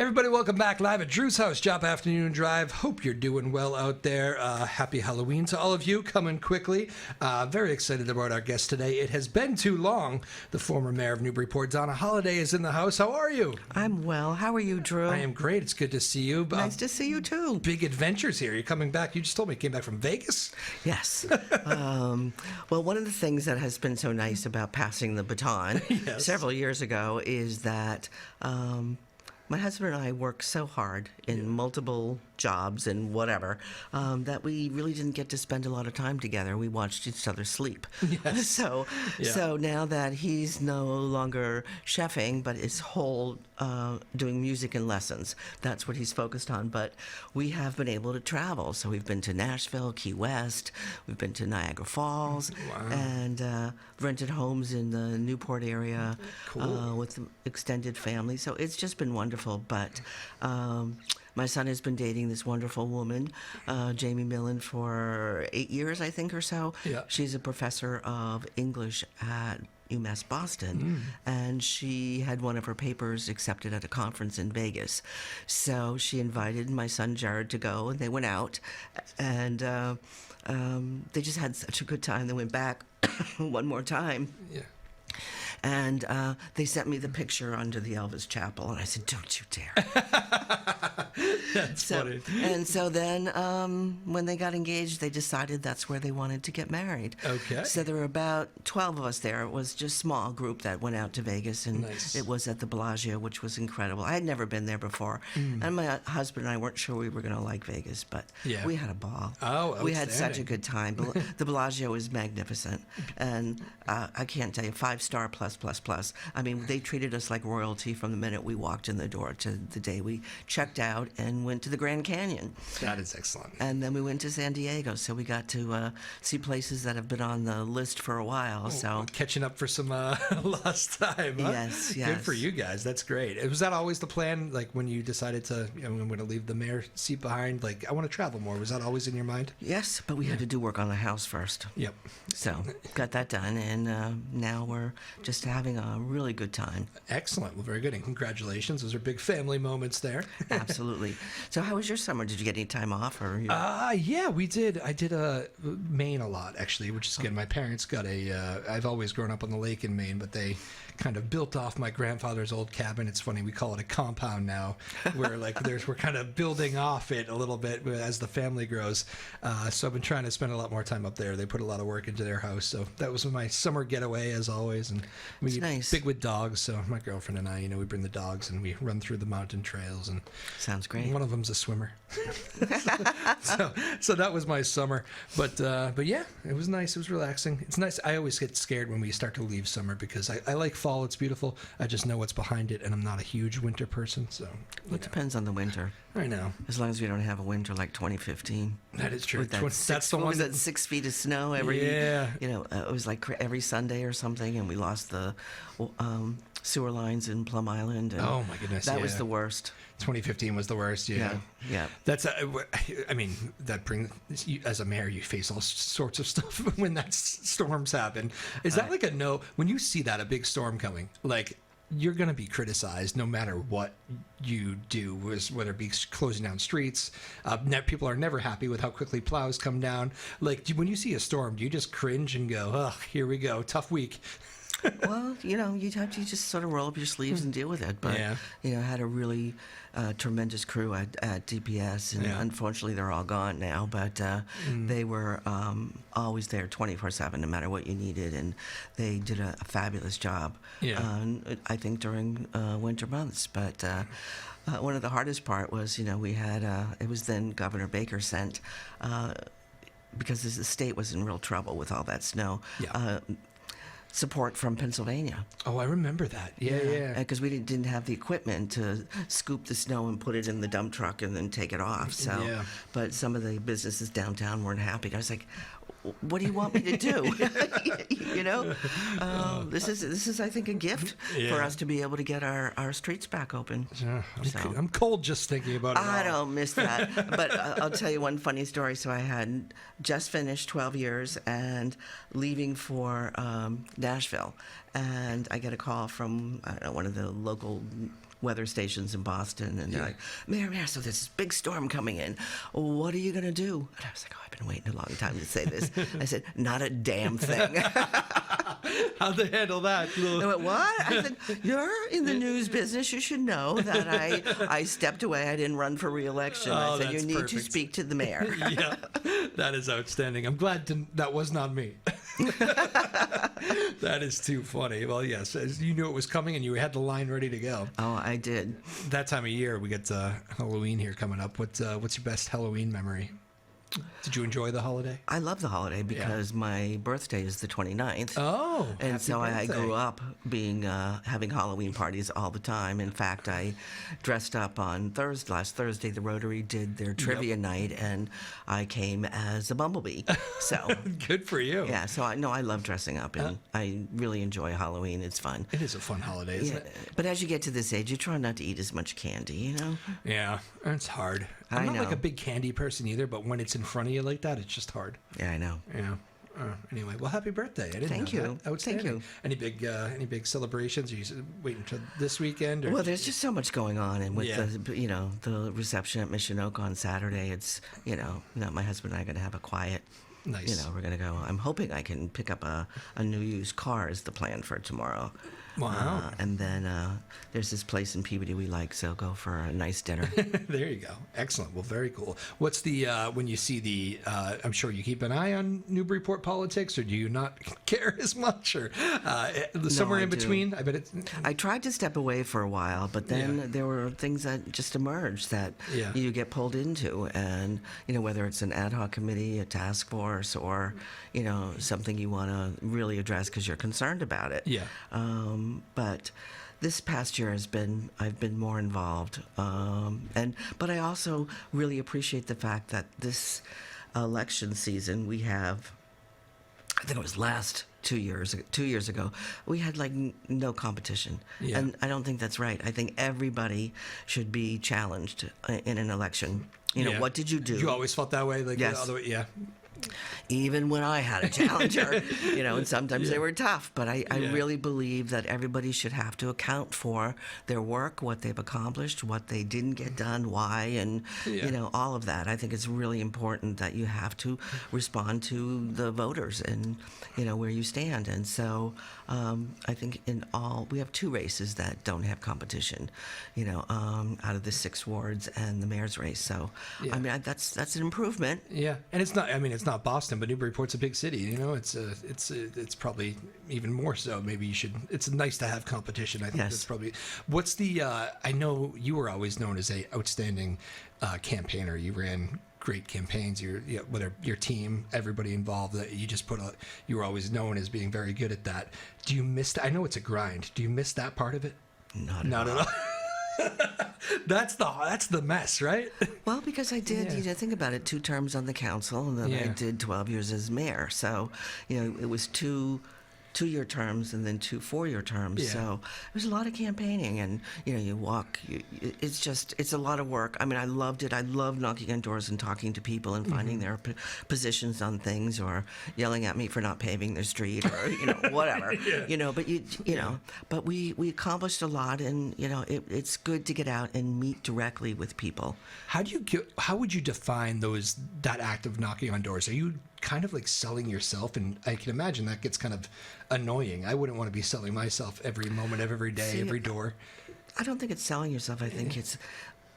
Everybody, welcome back live at Drew's house, Joppa Afternoon Drive. Hope you're doing well out there. Happy Halloween to all of you, coming quickly. Very excited about our guest today. It has been too long. The former mayor of Newburyport, Donna Holaday, is in the house. How are you? I'm well. How are you, Drew? I am great. It's good to see you. Nice to see you, too. Big adventures here. You're coming back. You just told me you came back from Vegas. Yes. Well, one of the things that has been so nice about passing the baton Yes. several years ago is that my husband and I worked so hard in multiple jobs and whatever that we really didn't get to spend a lot of time together. We watched each other sleep. Yes. So now that he's no longer chefing, but is whole doing music and lessons, that's what he's focused on. But we have been able to travel. So we've been to Nashville, Key West, we've been to Niagara Falls, and rented homes in the Newport area with the extended family. So it's just been wonderful. But my son has been dating this wonderful woman, Jamie Millen, for 8 years, I think, or so. Yeah. She's a professor of English at UMass Boston, and she had one of her papers accepted at a conference in Vegas. So she invited my son Jared to go, and they went out, and they just had such a good time. They went back one more time. Yeah. And they sent me the picture under the Elvis Chapel, and I said, "Don't you dare!" That's funny. And so then, when they got engaged, they decided that's where they wanted to get married. Okay. So there were about 12 of us there. It was just a small group that went out to Vegas, and Nice. it was at the Bellagio, which was incredible. I had never been there before, and my husband and I weren't sure we were going to like Vegas, but we had a ball. Oh, we had such a outstanding. good time. The Bellagio is magnificent, and I can't tell you, 5-star plus. I mean, they treated us like royalty from the minute we walked in the door to the day we checked out and went to the Grand Canyon. That is excellent. And then we went to San Diego, so we got to see places that have been on the list for a while. So Catching up for some lost time. Huh? Yes. Good for you guys. That's great. Was that always the plan? Like when you decided to, I'm going to leave the mayor seat behind. Like I want to travel more. Was that always in your mind? Yes, but we had to do work on the house first. Yep. So got that done, and now we're just having a really good time. Excellent. Well, very good. And congratulations. Those are big family moments there. Absolutely. So how was your summer? Did you get any time off? Or Yeah, we did. I did Maine a lot, actually, which is good. My parents got I've always grown up on the lake in Maine, but they kind of built off my grandfather's old cabin. It's funny, we call it a compound now, where we're kind of building off it a little bit as the family grows. So I've been trying to spend a lot more time up there. They put a lot of work into their house. So that was my summer getaway, as always. And we get nice. big with dogs. So my girlfriend and I, we bring the dogs and we run through the mountain trails. And sounds great. one of them's a swimmer. so that was my summer. But yeah, it was nice. It was relaxing. It's nice. I always get scared when we start to leave summer because I like fall. It's beautiful. I just know what's behind it, and I'm not a huge winter person. So It depends on the winter. I know. As long as we don't have a winter like 2015. That is true. With that That's the one. Was that 6 feet of snow every? Yeah. It was like every Sunday or something, and we lost the sewer lines in Plum Island. And oh my goodness. that was the worst. 2015 was the worst. Yeah. That's. I mean, that brings as a mayor, you face all sorts of stuff when that storms happen. Is that like a no? When you see that a big storm coming, like. You're going to be criticized no matter what you do, whether it be closing down streets. People are never happy with how quickly plows come down. Like, when you see a storm, do you just cringe and go, oh, here we go, tough week? Well, you have to just sort of roll up your sleeves and deal with it. But, I had a really tremendous crew at DPS, and unfortunately they're all gone now. But they were always there 24/7, no matter what you needed, and they did a fabulous job. I think during winter months. But one of the hardest part was, we had it was then Governor Baker sent because the state was in real trouble with all that snow. Support from Pennsylvania. Oh, I remember that. Yeah. Because we didn't have the equipment to scoop the snow and put it in the dump truck and then take it off. So, but some of the businesses downtown weren't happy. I was like, what do you want me to do? This is I think a gift for us to be able to get our streets back open. I'm cold just thinking about it. I don't miss that. But I'll tell you one funny story. So I had just finished 12 years and leaving for Nashville, and I get a call from one of the local weather stations in Boston, and they're like, Mayor, so there's this big storm coming in. What are you going to do? And I was like, oh, I've been waiting a long time to say this. I said, not a damn thing. How'd they handle that? They went, what? I said, you're in the news business. You should know that I stepped away. I didn't run for re-election. I said, you need to speak to the mayor. Yeah, that is outstanding. I'm glad that was not me. That is too funny. Well, yes, you knew it was coming and you had the line ready to go. Oh, I did. That time of year, we get Halloween here coming up. What's your best Halloween memory? Did you enjoy the holiday? I love the holiday because my birthday is the 29th. Oh, and so I grew up being having Halloween parties all the time. In fact, I dressed up on last Thursday. The Rotary did their trivia night, and I came as a bumblebee. So good for you. Yeah. So I love dressing up, and I really enjoy Halloween. It's fun. It is a fun holiday, isn't it? But as you get to this age, you try not to eat as much candy. You know. Yeah, it's hard. I'm not like a big candy person either, but when it's in front of you like that, it's just hard. Yeah, I know. Yeah. Anyway, well, happy birthday! I didn't Thank know you. That. Outstanding. Thank you. Any big celebrations? Are you waiting until this weekend? Or? Well, there's just so much going on, and with the reception at Mission Oak on Saturday, it's my husband and I are going to have a quiet. Nice. We're going to go. I'm hoping I can pick up a new used car is the plan for tomorrow. Wow. And then there's this place in Peabody we like, so go for a nice dinner. There you go. Excellent. Well, very cool. What's the, when you see the, I'm sure you keep an eye on Newburyport politics, or do you not care as much, or somewhere in between? I bet it's... I tried to step away for a while, but then there were things that just emerged that you get pulled into, and, whether it's an ad hoc committee, a task force, or, something you want to really address because you're concerned about it. Yeah. But this past year I've been more involved, but I also really appreciate the fact that this election season we have, I think it was 2 years ago, we had like no competition, and I don't think that's right. I think everybody should be challenged in an election. What did you do? You always felt that way, like yes. Yeah. Even when I had a challenger, and sometimes they were tough, but I really believe that everybody should have to account for their work, what they've accomplished, what they didn't get done, why, and, all of that. I think it's really important that you have to respond to the voters and, where you stand. And so I think we have 2 races that don't have competition, out of the 6 wards and the mayor's race. So, I mean, that's an improvement. Yeah. And it's not Boston, but Newburyport's a big city. It's probably even more so. Maybe it's nice to have competition. I think that's probably. What's the? I know you were always known as a outstanding campaigner. You ran great campaigns. Whether your team, everybody involved, that you were always known as being very good at that. Do you miss that? I know it's a grind. Do you miss that part of it? Not at all. That's the mess, right? Well, because I did, think about it, 2 terms on the council, and then I did 12 years as mayor. So, it was 2-year terms and then 2 4-year terms. Yeah. So there's a lot of campaigning, and you walk. It's a lot of work. I mean, I loved it. I loved knocking on doors and talking to people and finding their positions on things, or yelling at me for not paving their street, or whatever. But we accomplished a lot, and it's good to get out and meet directly with people. How would you define that act of knocking on doors? Are you kind of like selling yourself? And I can imagine that gets kind of annoying. I wouldn't want to be selling myself every moment of every day, every door. I don't think it's selling yourself. I think it's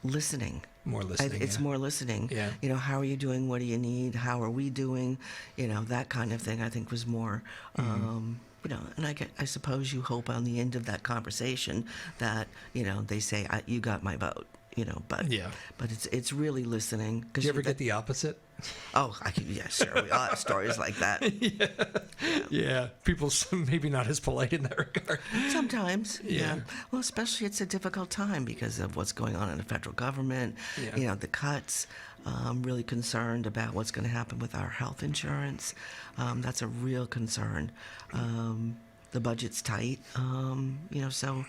listening. More listening. It's more listening. Yeah. How are you doing? What do you need? How are we doing? That kind of thing, I think, was more, and I suppose you hope on the end of that conversation that, they say, you got my vote. But it's really listening. Do you ever get the opposite? Oh, sure. We all have stories like that. Yeah. People maybe not as polite in that regard. Sometimes. Yeah. Well, especially it's a difficult time because of what's going on in the federal government. Yeah. The cuts. I'm really concerned about what's going to happen with our health insurance. That's a real concern. The budget's tight. So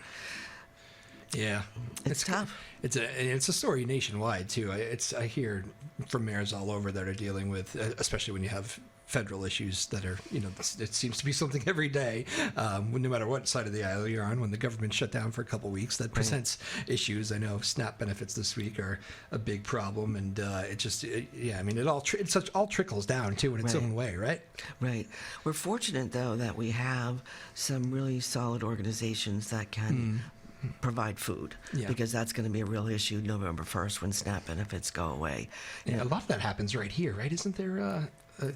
Yeah. It's tough. It's a story nationwide too. I hear from mayors all over that are dealing with, especially when you have federal issues that are, it seems to be something every day, no matter what side of the aisle you're on. When the government shut down for a couple of weeks, that presents issues. I know SNAP benefits this week are a big problem, and it all trickles down too in its own way, right? Right. We're fortunate though that we have some really solid organizations that can provide food, because that's going to be a real issue November 1st when SNAP benefits go away. Yeah, a lot of that happens right here, right? Isn't there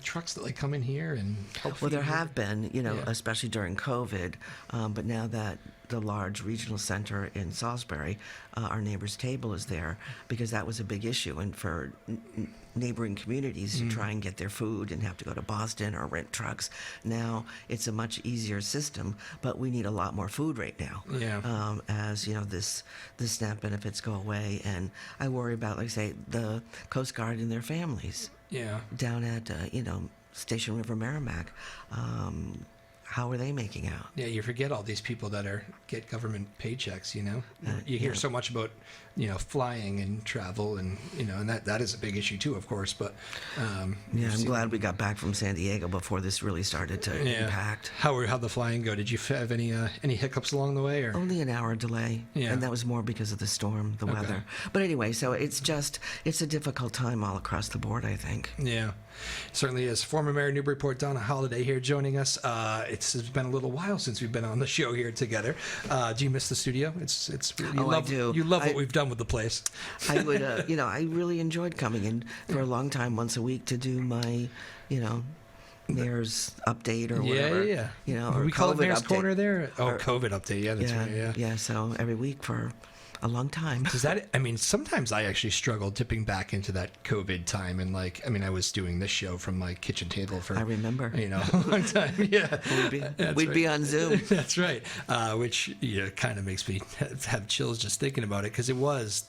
trucks that come in here and help? Well, there have been, especially during COVID, but now that the large regional center in Salisbury, our neighbor's table is there, because that was a big issue, and for neighboring communities to try and get their food and have to go to Boston or rent trucks. Now it's a much easier system, but we need a lot more food right now. Yeah. As the SNAP benefits go away, and I worry about, like I say, the Coast Guard and their families. Yeah. Down at Station River Merrimack. How are they making out? Yeah, you forget all these people that get government paychecks, You hear so much about, flying and travel and, and that is a big issue too, of course, but... I'm glad we got back from San Diego before this really started to impact. How'd the flying go? Did you have any hiccups along the way? Or? Only an hour delay, and that was more because of the storm, the weather. But anyway, so it's a difficult time all across the board, I think. Yeah, certainly is. Former Mayor Newburyport, Donna Holaday here joining us. It's been a little while since we've been on the show here together. Do you miss the studio? I do. You love what we've done with the place. I would, I really enjoyed coming in for a long time, once a week, to do my, Mayor's update or whatever. Yeah. Or we call it Mayor's update. Corner there. COVID update. Yeah, that's right. Yeah. So every week for a long time. Sometimes I actually struggled dipping back into that COVID time, and I was doing this show from my kitchen table for, I remember, a long time. Yeah, we'd be on Zoom. That's right. Which kind of makes me have chills just thinking about it, because it was.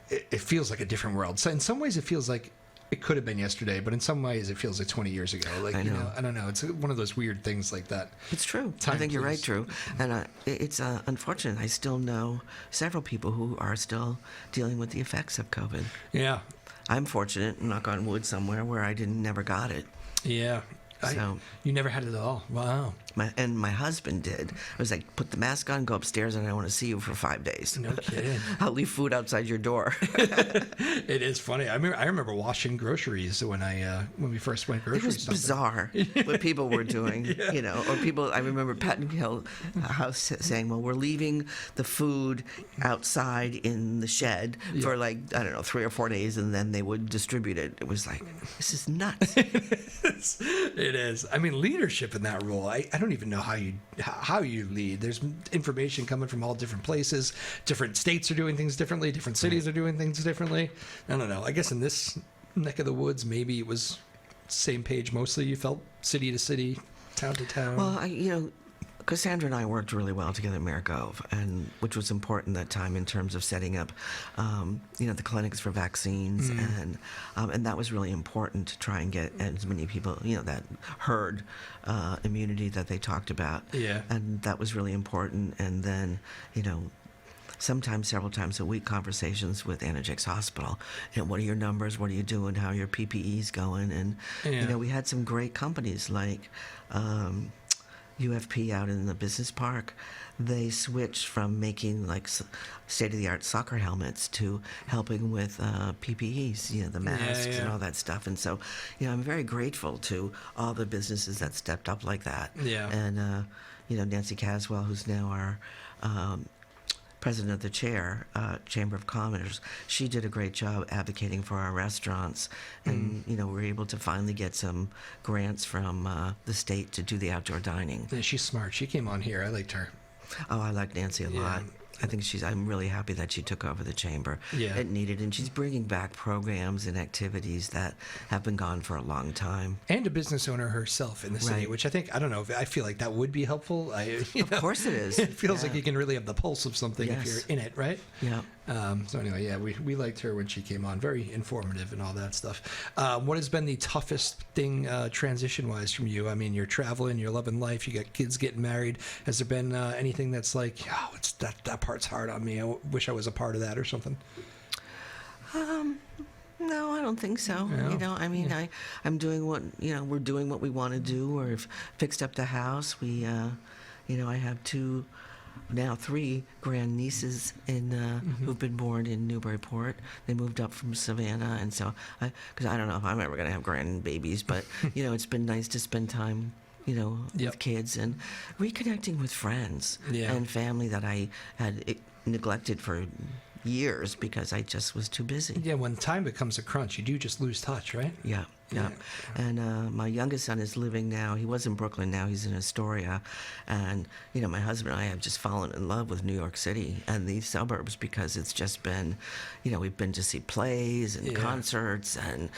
It feels like a different world. So in some ways, it feels like it could have been yesterday, but in some ways it feels like 20 years ago. I don't know. It's one of those weird things like that. It's true. I think you're right, Drew. And it's unfortunate. I still know several people who are still dealing with the effects of COVID. Yeah. I'm fortunate, knock on wood, somewhere where I never got it. Yeah. You never had it at all. Wow. My husband did. It was like, put the mask on, go upstairs, and I want to see you for 5 days. No kidding. I'll leave food outside your door. It is funny. I remember washing groceries when we first went grocery shopping. It was bizarre what people were doing, or people. I remember Patton Hill House saying, "Well, we're leaving the food outside in the shed for 3 or 4 days, and then they would distribute it." It was like, this is nuts. It is. Leadership in that role. I don't even know how you lead. There's information coming from all different places. Different states are doing things differently. Different cities are doing things differently. I don't know. I guess in this neck of the woods, maybe it was same page mostly. You felt city to city, town to town. Well, Cassandra and I worked really well together at Mare Cove, and which was important that time in terms of setting up, the clinics for vaccines, and that was really important to try and get as many people, that herd immunity that they talked about. Yeah. And that was really important. And then, sometimes several times a week conversations with Anagix Hospital. What are your numbers? What are you doing? How are your PPEs going? And we had some great companies like UFP out in the business park. They switched from making state-of-the-art soccer helmets to helping with PPEs, the masks and all that stuff. And so, I'm very grateful to all the businesses that stepped up like that. Yeah. And, Nancy Caswell, who's now our president of the Chamber of Commerce, she did a great job advocating for our restaurants, and we were able to finally get some grants from the state to do the outdoor dining. Yeah, she's smart. She came on here. I liked her. Oh, I like Nancy a lot. I think I'm really happy that she took over the chamber. Yeah. It needed, and she's bringing back programs and activities that have been gone for a long time. And a business owner herself in the city, which I feel like that would be helpful. Of course it is. It feels like you can really have the pulse of something if you're in it, right? Yeah. So anyway, yeah, we liked her when she came on. Very informative and all that stuff. What has been the toughest thing transition-wise from you? I mean, you're traveling, you're loving life, you got kids getting married. Has there been anything that's like, oh, it's that part's hard on me. I wish I was a part of that or something? No, I don't think so. No? I mean, I'm doing what, we're doing what we want to do. We've fixed up the house. We, I have now three grandnieces who've been born in Newburyport. They moved up from Savannah, and so because I don't know if I'm ever going to have grandbabies, but it's been nice to spend time with kids and reconnecting with friends and family that I had neglected for years because I just was too busy. Yeah, when time becomes a crunch, you do just lose touch, right? Yeah. And my youngest son is living now. He was in Brooklyn. Now he's in Astoria. And, my husband and I have just fallen in love with New York City and these suburbs because it's just been, we've been to see plays and concerts and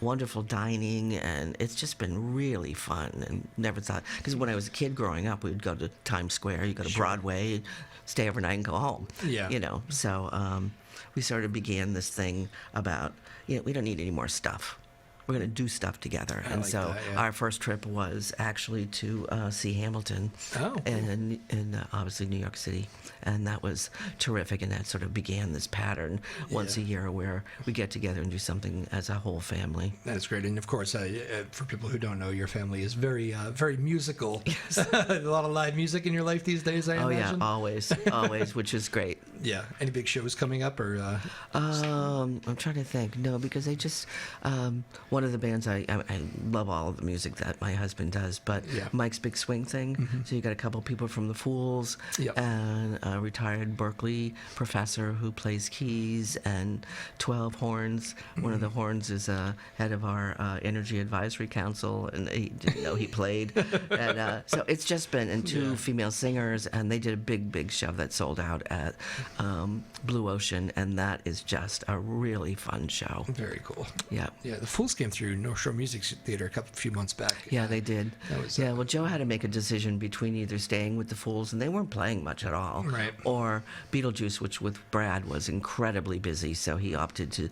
wonderful dining, and it's just been really fun. And never thought, because when I was a kid growing up, we would go to Times Square, you go to Broadway, stay overnight and go home. So we sort of began this thing about, we don't need any more stuff. We're going to do stuff together. And like so our first trip was actually to see Hamilton in obviously New York City. And that was terrific. And that sort of began this pattern once a year where we get together and do something as a whole family. That's great. And of course, for people who don't know, your family is very, very musical. Yes. A lot of live music in your life these days, I imagine? Yeah, always, which is great. Yeah. Any big shows coming up? Or? I'm trying to think. No, because I just... one of the bands, I love all of the music that my husband does, but Mike's Big Swing Thing. So you got a couple people from the Fools and a retired Berkeley professor who plays keys and 12 horns. One of the horns is head of our Energy Advisory Council, and he didn't know he played. And so it's just been, and two female singers, and they did a big show that sold out at Blue Ocean, and that is just a really fun show. Very cool. Yeah. Yeah, the Fools came through North Shore Music Theater a few months back. Yeah, they did. Well, Joe had to make a decision between either staying with the Fools, and they weren't playing much at all, or Beetlejuice, which with Brad was incredibly busy, so he opted to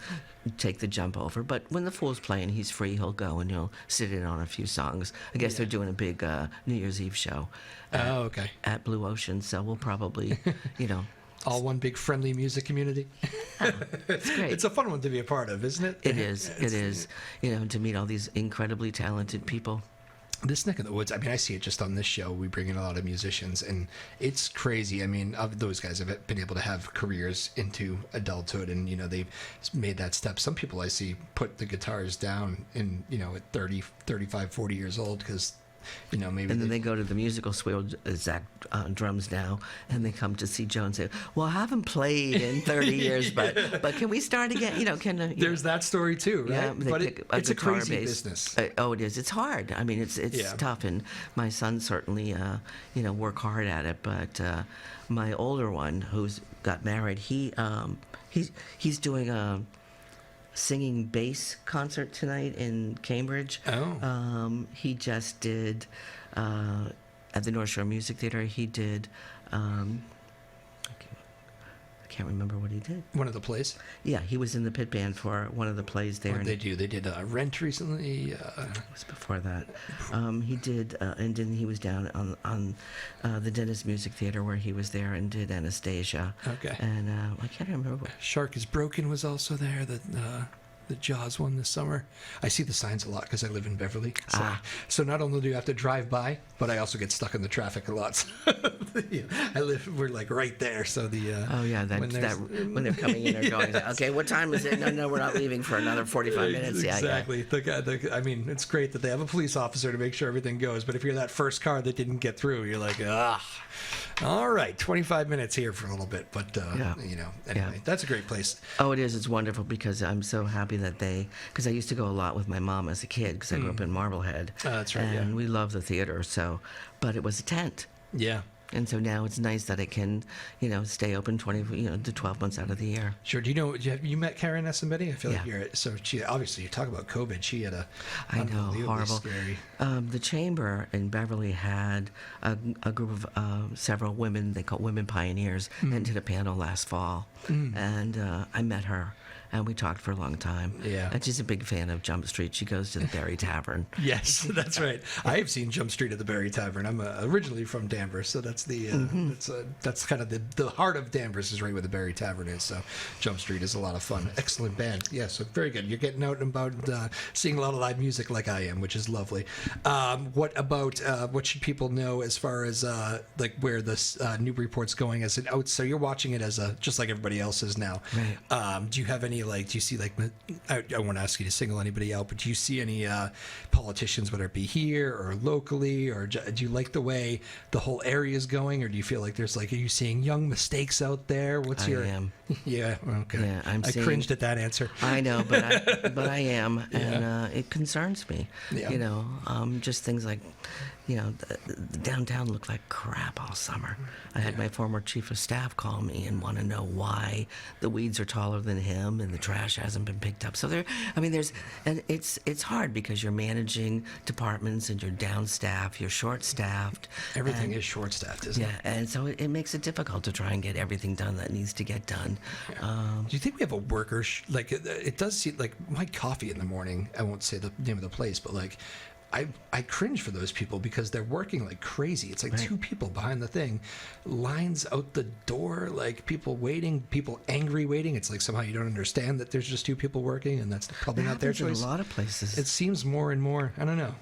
take the jump over. But when the Fool's playing, he's free. He'll go and he'll sit in on a few songs. I guess they're doing a big New Year's Eve show at Blue Ocean, so we'll probably, all one big friendly music community. It's great. It's a fun one to be a part of, isn't it? It is. To meet all these incredibly talented people. This neck of the woods, I mean, I see it just on this show. We bring in a lot of musicians, and it's crazy. I mean, those guys have been able to have careers into adulthood, and, they've made that step. Some people I see put the guitars down in, at 30, 35, 40 years old because... maybe. And then they go to the musical school, Zach drums now, and they come to see Joe and say, "Well, I haven't played in 30 years, but can we start again?" There's that story too, right? Yeah, but it's a crazy business. It is. It's hard. I mean, it's tough, and my son certainly, work hard at it. But my older one, who's got married, he's doing a singing bass concert tonight in Cambridge. He just did at the North Shore Music Theater. He did I can't remember what he did. One of the plays? Yeah, he was in the pit band for one of the plays there. What did they do? They did Rent recently. It was before that. He did, and then he was down on the Dennis Music Theater where he was there and did Anastasia. Okay. And I can't remember. Shark is Broken was also there. The Jaws one this summer. I see the signs a lot because I live in Beverly. So not only do you have to drive by, but I also get stuck in the traffic a lot. We're like right there. So when they're coming in or going, okay, what time is it? No, we're not leaving for another 45 minutes. Exactly. I mean, it's great that they have a police officer to make sure everything goes, but if you're that first car that didn't get through, you're like, all right, 25 minutes here for a little bit. But, anyway, that's a great place. Oh, it is. It's wonderful because I'm so happy that because I used to go a lot with my mom as a kid because I grew up in Marblehead. That's right, and we love the theater, but it was a tent. Yeah. And so now it's nice that it can, stay open 20, to 12 months out of the year. Sure. Do you know, have you met Karen Essembetti? I feel like Yeah. she obviously, you talk about COVID, she had I know, horrible. Scary. The chamber in Beverly had a group of several women, they call women pioneers, and did a panel last fall. And I met her. And we talked for a long time. Yeah. And she's a big fan of Jump Street. She goes to the Berry Tavern. Yes, that's right. I have seen Jump Street at the Berry Tavern. I'm originally from Danvers, so that's the that's kind of the heart of Danvers is right where the Berry Tavern is. So Jump Street is a lot of fun. Excellent band. Yeah, so very good. You're getting out and about, seeing a lot of live music like I am, which is lovely. What about what should people know as far as like where this Newburyport's going as an out? So you're watching it as just like everybody else is now. Right. Do you have any? Do you see I won't ask you to single anybody out, but do you see any politicians, whether it be here or locally, or do you like the way the whole area is going, or do you feel like there's are you seeing young mistakes out there? I am. Yeah, okay. Yeah, I cringed at that answer. I know, but I am, and it concerns me. Yeah. Just things like, the downtown looked like crap all summer. I had my former chief of staff call me and want to know why the weeds are taller than him and the trash hasn't been picked up. So it's hard because you're managing departments and you're down-staffed, you're short-staffed. Everything is short-staffed, isn't it? Yeah, and so it makes it difficult to try and get everything done that needs to get done. Yeah. Do you think we have a worker, it does seem like my coffee in the morning, I won't say the name of the place, but I cringe for those people because they're working like crazy. It's like right. 2 people behind the thing, lines out the door, like people waiting, people angry waiting. It's like somehow you don't understand that there's just 2 people working, and that's probably not their choice. In a lot of places. It seems more and more. I don't know.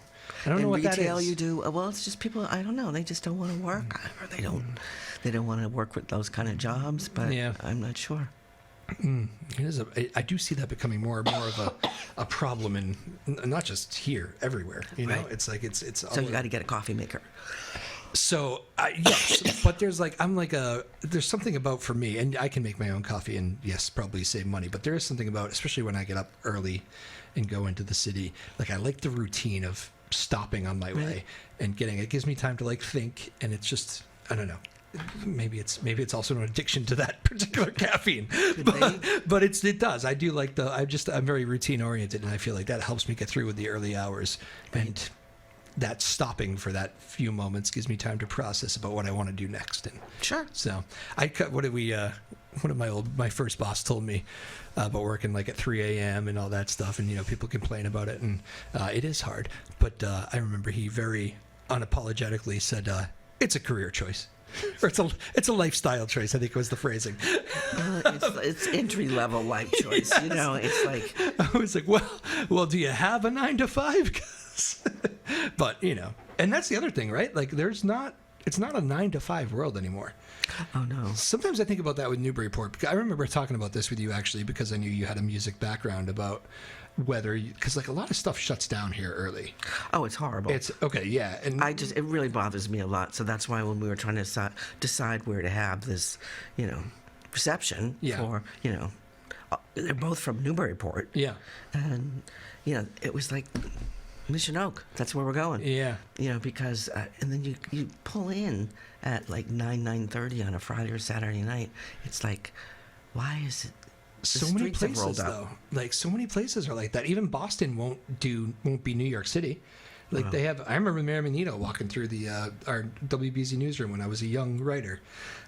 I don't know what that is. In retail, you do well. It's just people. I don't know. They just don't want to work, or they don't want to work with those kind of jobs. But yeah. I'm not sure. It is. I do see that becoming more and more of a problem, and not just here, everywhere. Right. It's like it's. So you got to get a coffee maker. So yes, but there's there's something about, for me, and I can make my own coffee and yes, probably save money, but there is something about, especially when I get up early and go into the city, I like the routine of stopping on my way and it gives me time to think, and it's just, I don't know. Maybe it's also an addiction to that particular caffeine, but it does. I do like I'm very routine oriented, and I feel like that helps me get through with the early hours, and that stopping for that few moments gives me time to process about what I want to do next. And sure. So my first boss told me about working at 3 a.m. and all that stuff, and people complain about it, and it is hard. But I remember he very unapologetically said, "It's a career choice." Or it's a lifestyle choice, I think was the phrasing. It's entry level life choice. Yes. It's like I was like, well, do you have a 9 to 5? But and that's the other thing, right? It's not a 9 to 5 world anymore. Oh no. Sometimes I think about that with Newburyport, because I remember talking about this with you actually, because I knew you had a music background, about whether because a lot of stuff shuts down here early. Oh, it's horrible. It's okay, yeah, and it really bothers me a lot. So that's why when we were trying to decide where to have this, reception for, they're both from Newburyport. Yeah, and it was like Mission Oak. That's where we're going. Yeah, because and then you pull in at 9:30 on a Friday or Saturday night. It's like, why is it? So many places though, so many places are like that. Even Boston won't be New York City. They have. I remember Mary Menino walking through our WBZ newsroom when I was a young writer.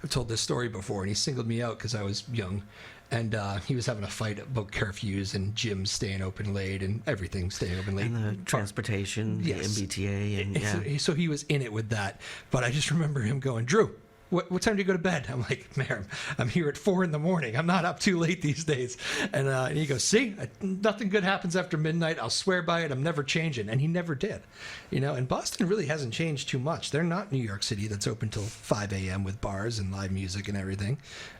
I've told this story before, and he singled me out because I was young, and he was having a fight about curfews and gyms staying open late and everything staying open late. And the transportation, yes. The MBTA, and yeah. So he was in it with that. But I just remember him going, "Drew, what time do you go to bed?" I'm like, "Ma'am, I'm here at 4 a.m. I'm not up too late these days." And he goes, "See, nothing good happens after midnight. I'll swear by it. I'm never changing." And he never did. And Boston really hasn't changed too much. They're not New York City that's open till 5 a.m. with bars and live music and everything.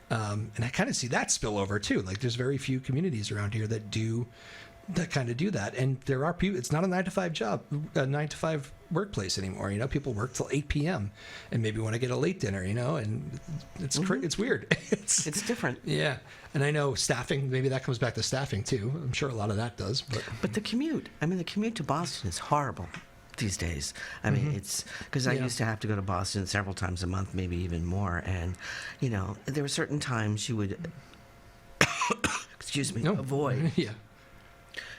And I kind of see that spill over too. There's very few communities around here that kind of do that. And there are people, it's not a 9 to 5 job, a 9 to 5 workplace anymore. People work till 8 p.m. and maybe want to get a late dinner, and it's it's weird. It's different. Yeah. And I know staffing, maybe that comes back to staffing too. I'm sure a lot of that does. But the commute, the commute to Boston is horrible. these days. I mean, it's because I used to have to go to Boston several times a month, maybe even more. And, you know, there were certain times you would, excuse me, avoid. Yeah.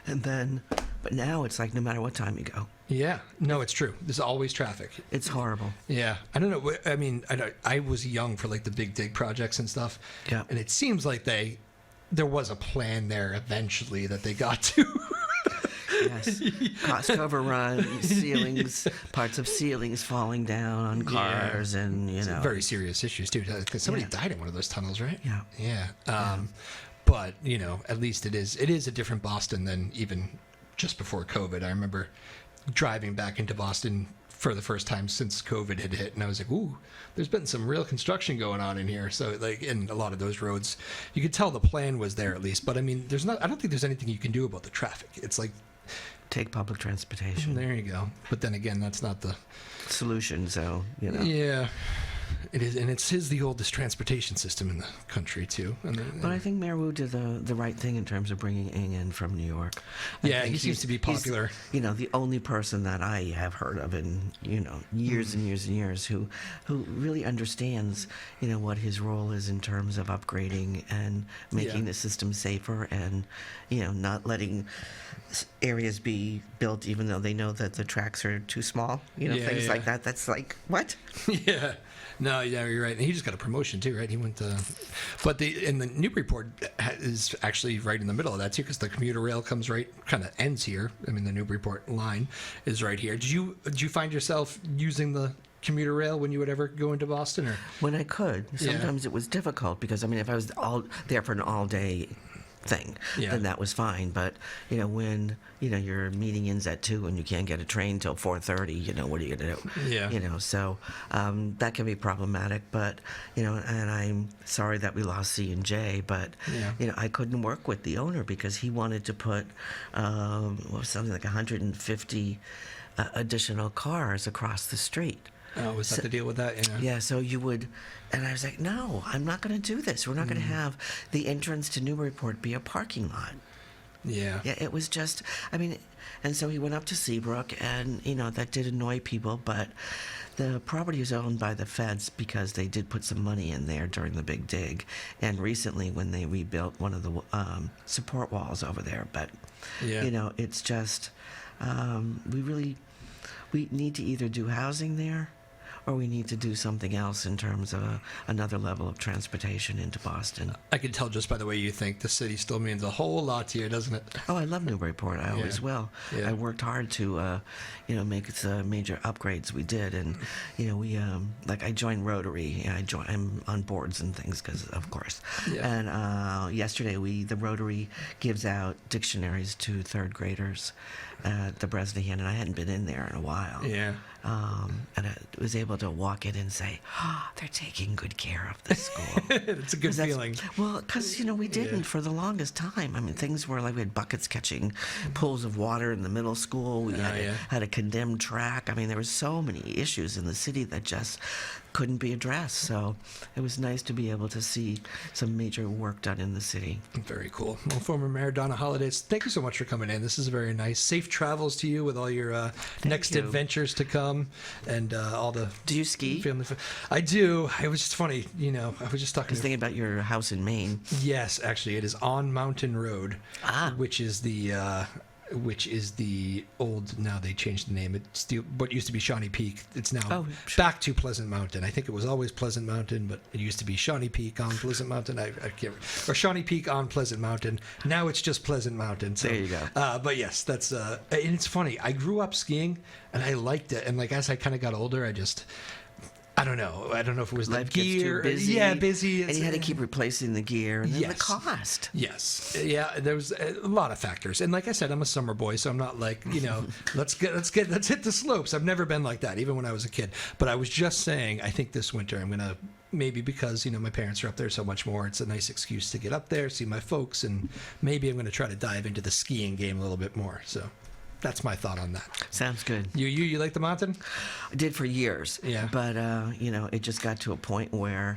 And then, but now it's like no matter what time you go. Yeah. No, it's true. There's always traffic. It's horrible. Yeah. I don't know. I mean, I was young for like the big dig projects and stuff. Yeah. And it seems like there was a plan there eventually that they got to. Yes. Cost overrun, ceilings, parts of ceilings falling down on cars, and, you know. Very serious issues, too. Because somebody died in one of those tunnels, right? Yeah. Yeah. But, you know, at least it is a different Boston than even just before COVID. I remember driving back into Boston for the first time since COVID had hit, and I was like, ooh, there's been some real construction going on in here. So, like, in a lot of those roads, you could tell the plan was there at least. But, I mean, I don't think there's anything you can do about the traffic. It's like, take public transportation. there you go. But then again, that's not the solution, so, you know. Yeah. It is, and it is the oldest transportation system in the country too. But I think Mayor Wu did the right thing in terms of bringing Ng in from New York. Yeah, he seems to be popular. He's, you know, the only person that I have heard of in, you know, years and years and years who really understands, you know, what his role is in terms of upgrading and making the system safer, and, you know, not letting areas be built even though they know that the tracks are too small. You know, things like that. That's like, what? Yeah. No, yeah, you're right. And he just got a promotion too, right? He went to, but the Newburyport is actually right in the middle of that too, because the commuter rail comes right, kind of ends here. I mean, the Newburyport line is right here. Did you find yourself using the commuter rail when you would ever go into Boston, or when I could? Sometimes it was difficult because, I mean, if I was all there for an all-day thing, then that was fine. But, you know, when, you know, your meeting ends at 2 and you can't get a train till 4:30, you know, what are you going to do? Yeah. You know, so that can be problematic. But, you know, and I'm sorry that we lost C&J, but, you know, I couldn't work with the owner because he wanted to put something like 150 additional cars across the street. Oh, was that the deal with that? Yeah, so you would, and I was like, no, I'm not going to do this. We're not going to have the entrance to Newburyport be a parking lot. Yeah. Yeah, it was just, I mean, and so he went up to Seabrook, and, you know, that did annoy people, but the property is owned by the feds because they did put some money in there during the big dig, and recently when they rebuilt one of the support walls over there. But, you know, it's just, we need to either do housing there, or we need to do something else in terms of another level of transportation into Boston. I can tell just by the way you think the city still means a whole lot to you, doesn't it? Oh, I love Newburyport. I always will. Yeah. I worked hard to, you know, make the major upgrades we did, and you know, we like I joined Rotary. I'm on boards and things because, of course. Yeah. And yesterday, the Rotary gives out dictionaries to third graders at the Bresnahan, and I hadn't been in there in a while. Yeah. And I was able to walk in and say, oh, they're taking good care of the school. It's a good feeling. Well, because, you know, we didn't for the longest time. I mean, things were like we had buckets catching pools of water in the middle school. We had a condemned track. I mean, there were so many issues in the city that just couldn't be addressed. So it was nice to be able to see some major work done in the city. Very cool. Well, former Mayor Donna Holaday, thank you so much for coming in. This is very nice. Safe travels to you with all your next adventures to come, and all the. Do you ski? Family. I do. It was just funny, you know. I was just talking. I was thinking about your house in Maine. Yes, actually, it is on Mountain Road, which is the old. Now they changed the name. It's what used to be Shawnee Peak. It's now back to Pleasant Mountain. I think it was always Pleasant Mountain, but it used to be Shawnee Peak on Pleasant Mountain. I can't, or Shawnee Peak on Pleasant Mountain. Now it's just Pleasant Mountain. So, there you go. But yes, that's and it's funny. I grew up skiing and I liked it, and like as I kind of got older, I don't know. I don't know if it was life the gear. Gets too busy. Yeah, busy. And you had to keep replacing the gear, and then the cost. Yes. Yeah, there was a lot of factors. And like I said, I'm a summer boy, so I'm not like, you know, let's hit the slopes. I've never been like that, even when I was a kid. But I was just saying, I think this winter I'm going to, maybe because, you know, my parents are up there so much more, it's a nice excuse to get up there, see my folks, and maybe I'm going to try to dive into the skiing game a little bit more. So that's my thought on that. Sounds good. You like the mountain? I did for years. Yeah. But, you know, it just got to a point where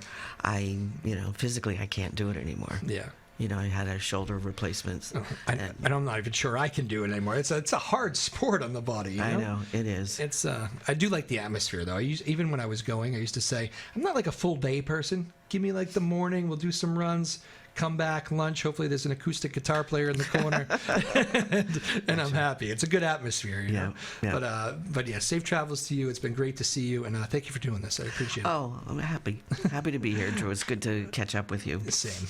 you know, physically I can't do it anymore. Yeah. I had a shoulder replacement. I'm not even sure I can do it anymore. It's a hard sport on the body. I know it is. It's I do like the atmosphere though. Even when I was going, I used to say I'm not like a full day person. Give me like the morning. We'll do some runs. Come back, lunch. Hopefully, there's an acoustic guitar player in the corner, and I'm happy. It's a good atmosphere, you know. Yeah. But yeah, safe travels to you. It's been great to see you, and thank you for doing this. I appreciate it. Oh, I'm happy to be here, Drew. It's good to catch up with you. Same.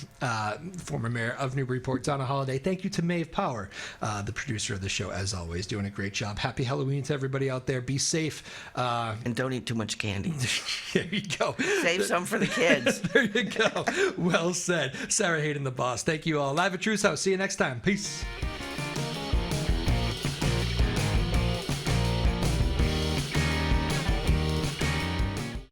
Former Mayor of Newburyport, Donna Holaday. Thank you to Maeve Power, the producer of the show, as always, doing a great job. Happy Halloween to everybody out there. Be safe, and don't eat too much candy. There you go. Save some for the kids. There you go. Well said, Sarah Hayden, the boss. Thank you all. Live at Drew's house. See you next time. Peace.